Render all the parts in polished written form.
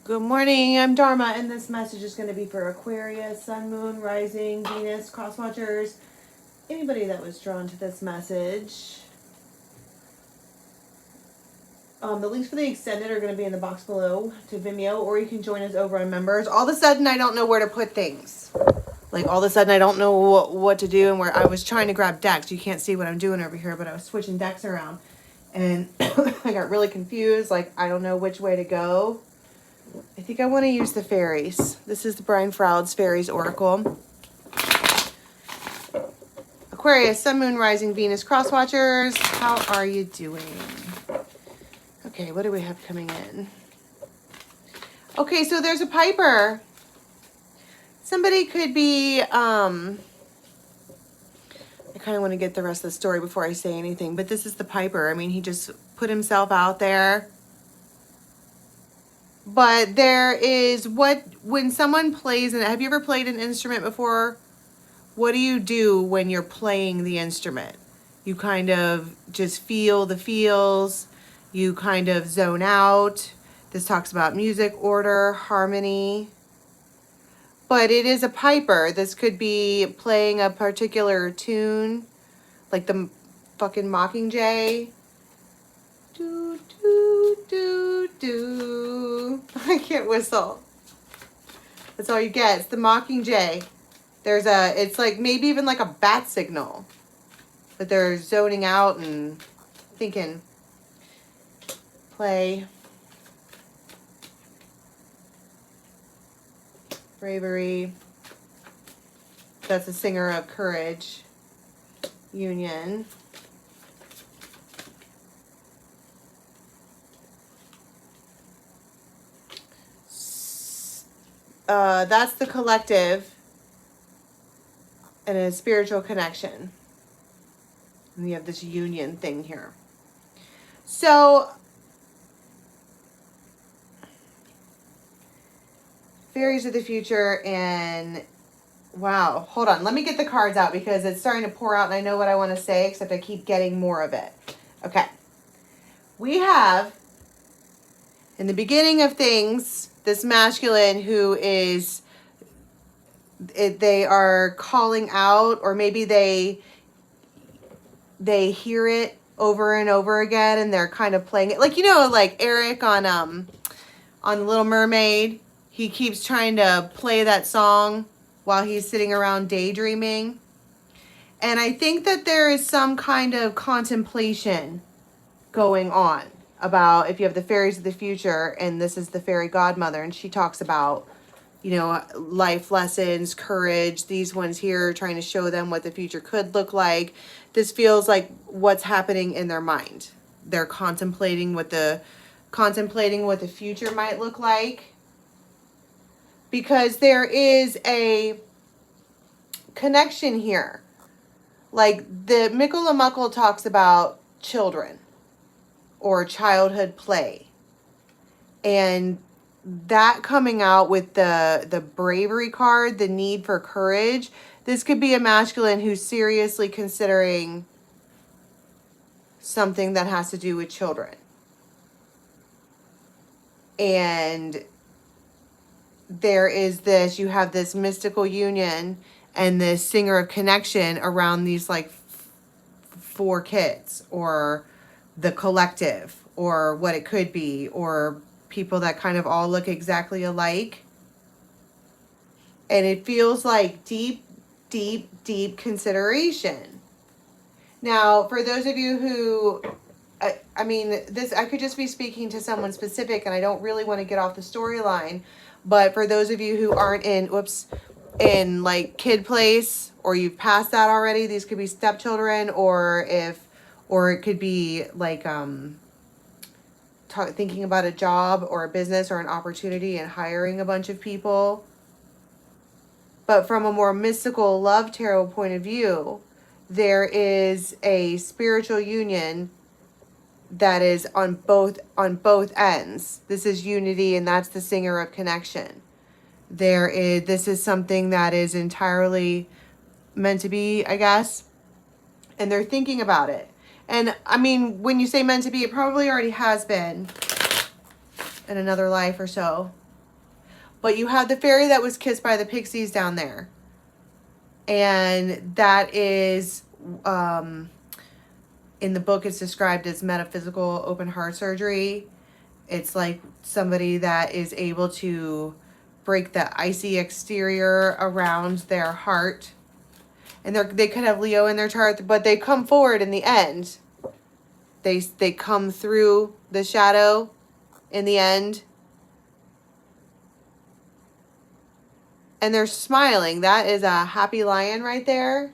Good morning, I'm Dharma, and this message is going to be for Aquarius, Sun, Moon, Rising, Venus, Cross Watchers, anybody that was drawn to this message. The links for the extended are going to be in the box below to Vimeo, or you can join us over on members. All of a sudden, I don't know where to put things. Like, all of a sudden, I don't know what to do, and where I was trying to grab decks. You can't see what I'm doing over here, but I was switching decks around, and I got really confused. Like, I don't know which way to go. I think I want to use the fairies. This is the Brian Froud's Fairies Oracle. Aquarius, Sun, Moon, Rising, Venus, Cross Watchers. How are you doing? Okay, what do we have coming in? Okay, so there's a piper. Somebody could be, I kind of want to get the rest of the story before I say anything, but this is the piper. I mean, he just put himself out there. But there is when someone plays, and have you ever played an instrument before? What do you do when you're playing the instrument? You kind of just feel the feels. You kind of zone out. This talks about music, order, harmony. But it is a piper. This could be playing a particular tune, like the fucking Mockingjay. Do, do, do, do. I can't whistle. That's all you get. It's the Mockingjay. It's like maybe even like a bat signal. But they're zoning out and thinking. Play. Bravery. That's a singer of courage. Union. That's the collective and a spiritual connection. And you have this union thing here. So, fairies of the future, and wow, hold on. Let me get the cards out because it's starting to pour out and I know what I want to say, except I keep getting more of it. Okay. We have, in the beginning of things, this masculine who is, they are calling out, or maybe they hear it over and over again and they're kind of playing it. Like, you know, like Eric on Little Mermaid, he keeps trying to play that song while he's sitting around daydreaming. And I think that there is some kind of contemplation going on about if you have the fairies of the future, and this is the fairy godmother, and she talks about, you know, life lessons, courage, these ones here, trying to show them what the future could look like. This feels like what's happening in their mind. They're contemplating what the future might look like. Because there is a connection here. Like the Mikkalamukkul talks about children or childhood play. And that coming out with the bravery card, the need for courage, this could be a masculine who's seriously considering something that has to do with children. And there is this, you have this mystical union and this singer of connection around these like 4 kids, or the collective, or what it could be, or people that kind of all look exactly alike. And it feels like deep, deep, deep consideration. Now, for those of you who, I mean, this, I could just be speaking to someone specific and I don't really want to get off the storyline. But for those of you who aren't in like kid place, or you've passed that already, these could be stepchildren, or it could be like, thinking about a job or a business or an opportunity and hiring a bunch of people. But from a more mystical love tarot point of view, there is a spiritual union that is on both ends. This is unity, and that's the singer of connection. This is something that is entirely meant to be, I guess. And they're thinking about it. And I mean, when you say meant to be, it probably already has been in another life or so. But you have the fairy that was kissed by the pixies down there. And that is, in the book, it's described as metaphysical open heart surgery. It's like somebody that is able to break the icy exterior around their heart. And they could have Leo in their chart, but they come forward in the end. They come through the shadow in the end. And they're smiling. That is a happy lion right there.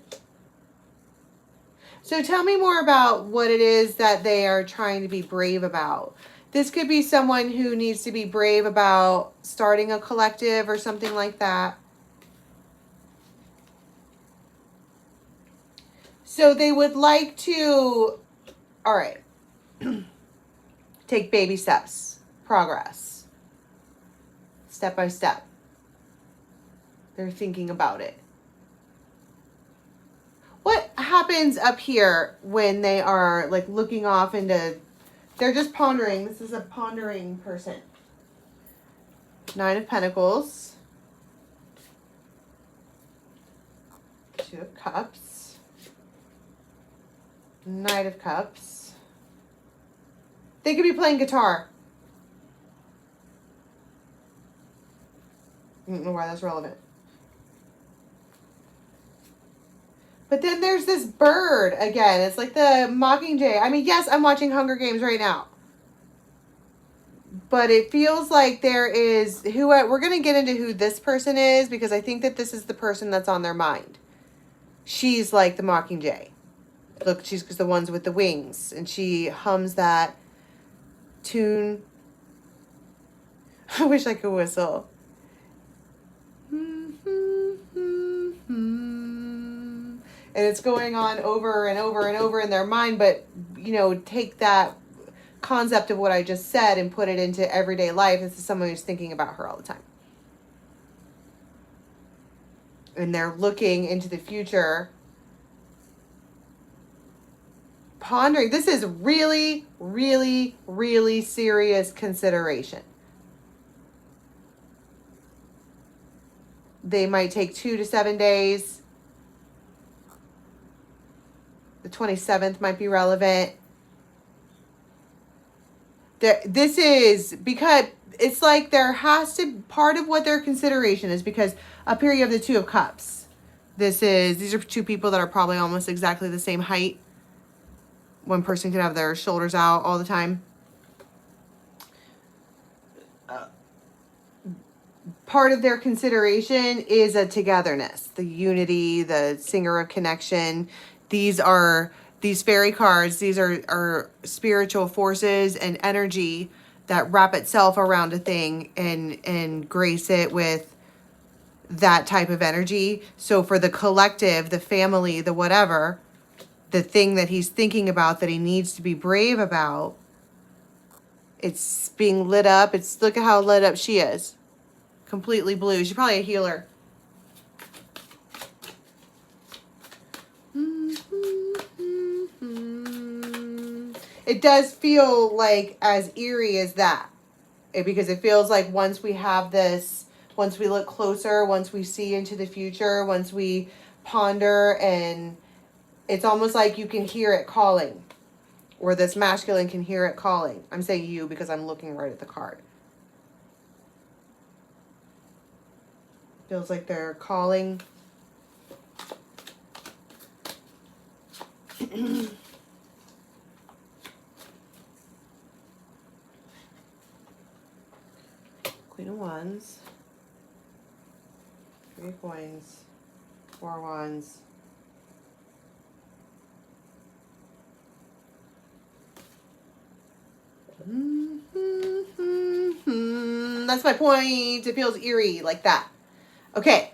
So tell me more about what it is that they are trying to be brave about. This could be someone who needs to be brave about starting a collective or something like that. So they would like to, all right, take baby steps, progress, step by step. They're thinking about it. What happens up here when they are like looking off into, they're just pondering. This is a pondering person. 9 of Pentacles. 2 of Cups. Knight of Cups. They could be playing guitar. I don't know why that's relevant. But then there's this bird again. It's like the Mockingjay. I mean, yes, I'm watching Hunger Games right now. But it feels like there is we're going to get into who this person is, because I think that this is the person that's on their mind. She's like the Mockingjay. Look, she's the ones with the wings, and she hums that tune. I wish I could whistle. And it's going on over and over and over in their mind, but, you know, take that concept of what I just said and put it into everyday life. This is someone who's thinking about her all the time. And they're looking into the future, pondering. This is really, really, really serious consideration. They might take 2 to 7 days. The 27th might be relevant. This is because it's like there has to, part of what their consideration is, because up here you have the 2 of Cups. These are 2 people that are probably almost exactly the same height. One person can have their shoulders out all the time. Part of their consideration is a togetherness, the unity, the singer of connection. These fairy cards. These are spiritual forces and energy that wrap itself around a thing and grace it with that type of energy. So for the collective, the family, the whatever, the thing that he's thinking about that he needs to be brave about, it's being lit up. Look at how lit up she is. Completely blue. She's probably a healer. It does feel like as eerie as that. Because it feels like once we have this, once we look closer, once we see into the future, once we ponder, and it's almost like you can hear it calling. Or this masculine can hear it calling. I'm saying you because I'm looking right at the card. Feels like they're calling. Queen of Wands. 3 of Coins. 4 of Wands. That's my point. It feels eerie like that. Okay.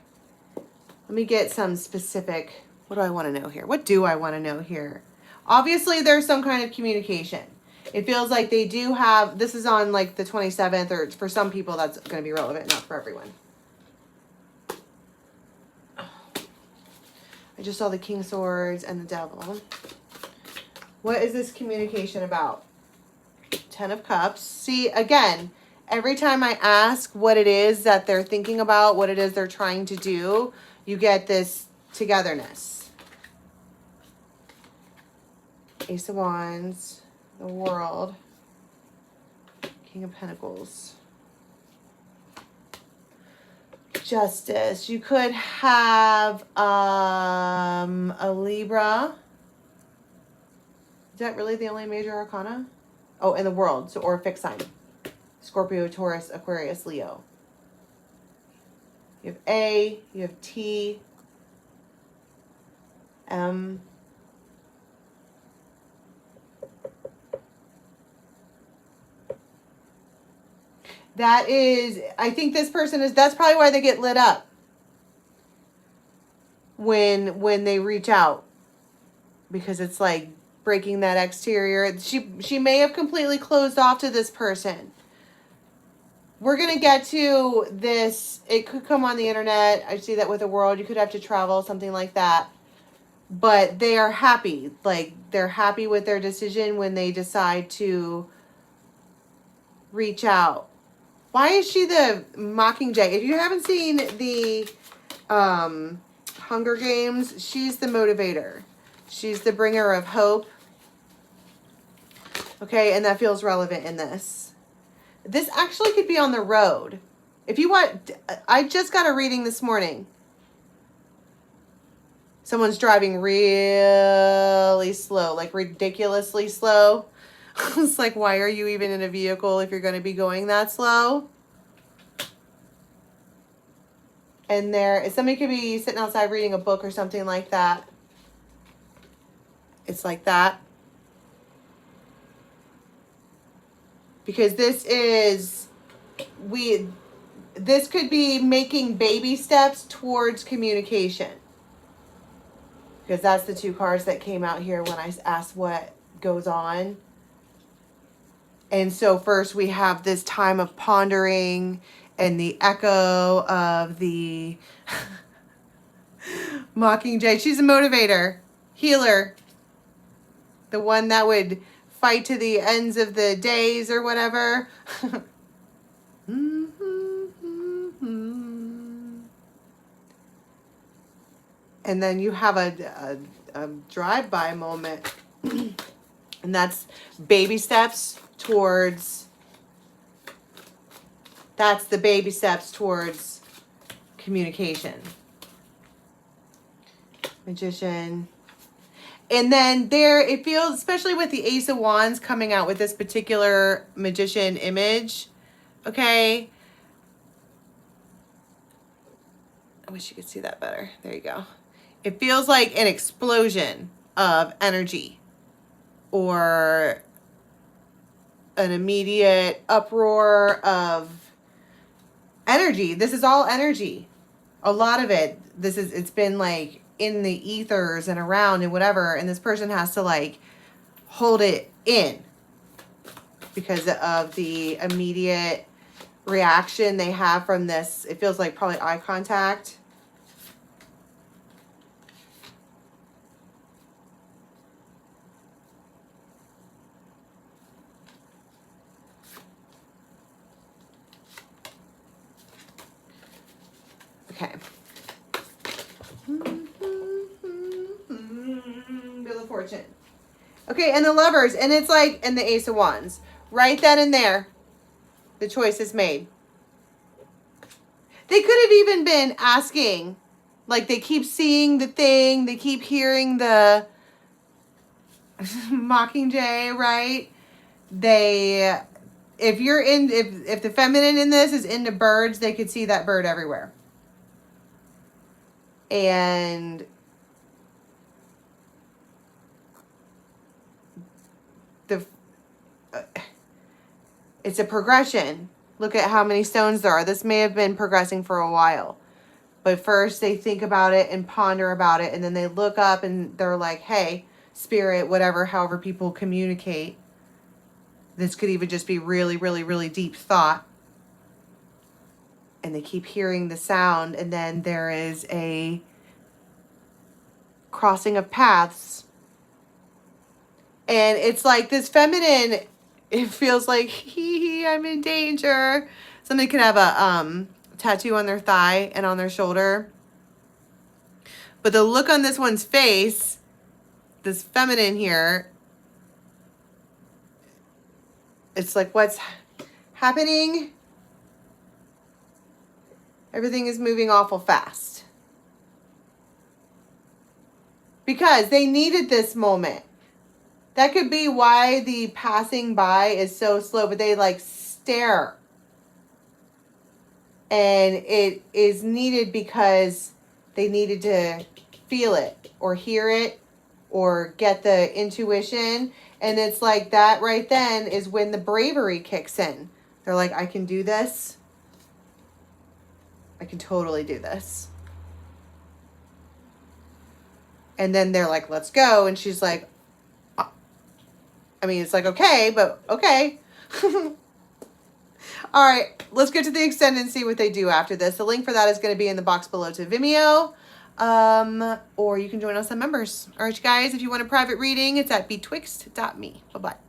Let me get some specific. What do I want to know here? What do I want to know here? Obviously, there's some kind of communication. It feels like they do have, this is on like the 27th, or for some people that's going to be relevant, not for everyone. I just saw the King of Swords and the Devil. What is this communication about? 10 of Cups. See, again, Every time I ask what it is that they're thinking about, what it is they're trying to do, you get this togetherness. Ace of Wands, the World, King of Pentacles, Justice. You could have a Libra. Is that really the only major arcana? Oh, in the World, so or a fixed sign. Scorpio, Taurus, Aquarius, Leo. You have A, you have T, M. That is, I think this person is, that's probably why they get lit up when they reach out. Because it's like breaking that exterior. She may have completely closed off to this person. We're going to get to this. It could come on the internet. I see that with the World. You could have to travel, something like that. But they are happy. Like, they're happy with their decision when they decide to reach out. Why is she the Mockingjay? If you haven't seen the Hunger Games, she's the motivator. She's the bringer of hope. Okay, and that feels relevant in this. This actually could be on the road. If you want, I just got a reading this morning. Someone's driving really slow, like ridiculously slow. It's like, why are you even in a vehicle if you're going to be going that slow? And somebody could be sitting outside reading a book or something like that. It's like that. Because this could be making baby steps towards communication. Because that's the two cards that came out here when I asked what goes on. And so first we have this time of pondering and the echo of the Mockingjay. She's a motivator, healer. The one that would fight to the ends of the days or whatever. And then you have a drive-by moment. And that's baby steps towards... That's the baby steps towards communication. Magician. And then it feels, especially with the Ace of Wands coming out with this particular magician image. Okay. I wish you could see that better. There you go. It feels like an explosion of energy or an immediate uproar of energy. This is all energy. A lot of it. It's been like in the ethers and around and whatever. And this person has to like hold it in because of the immediate reaction they have from this. It feels like probably eye contact. Okay. Wheel of Fortune. Okay, and the Lovers. And it's like, and the Ace of Wands. Right then and there, the choice is made. They could have even been asking, like they keep seeing the thing, they keep hearing the Mockingjay, right? If the feminine in this is into birds, they could see that bird everywhere. And it's a progression. Look at how many stones there are. This may have been progressing for a while. But first they think about it and ponder about it. And then they look up and they're like, hey, spirit, whatever, however people communicate. This could even just be really, really, really deep thought. And they keep hearing the sound. And then there is a crossing of paths. And it's like this feminine, it feels like, I'm in danger. Somebody could have a tattoo on their thigh and on their shoulder. But the look on this one's face, this feminine here, it's like, what's happening? Everything is moving awful fast. Because they needed this moment. That could be why the passing by is so slow, but they like stare. And it is needed because they needed to feel it or hear it or get the intuition. And it's like that right then is when the bravery kicks in. They're like, I can do this. I can totally do this. And then they're like, let's go. And she's like, I mean, it's like, okay, but okay. All right, let's get to the extend and see what they do after this. The link for that is going to be in the box below to Vimeo. Or you can join us on members. All right, you guys, if you want a private reading, it's at betwixt.me. Bye-bye.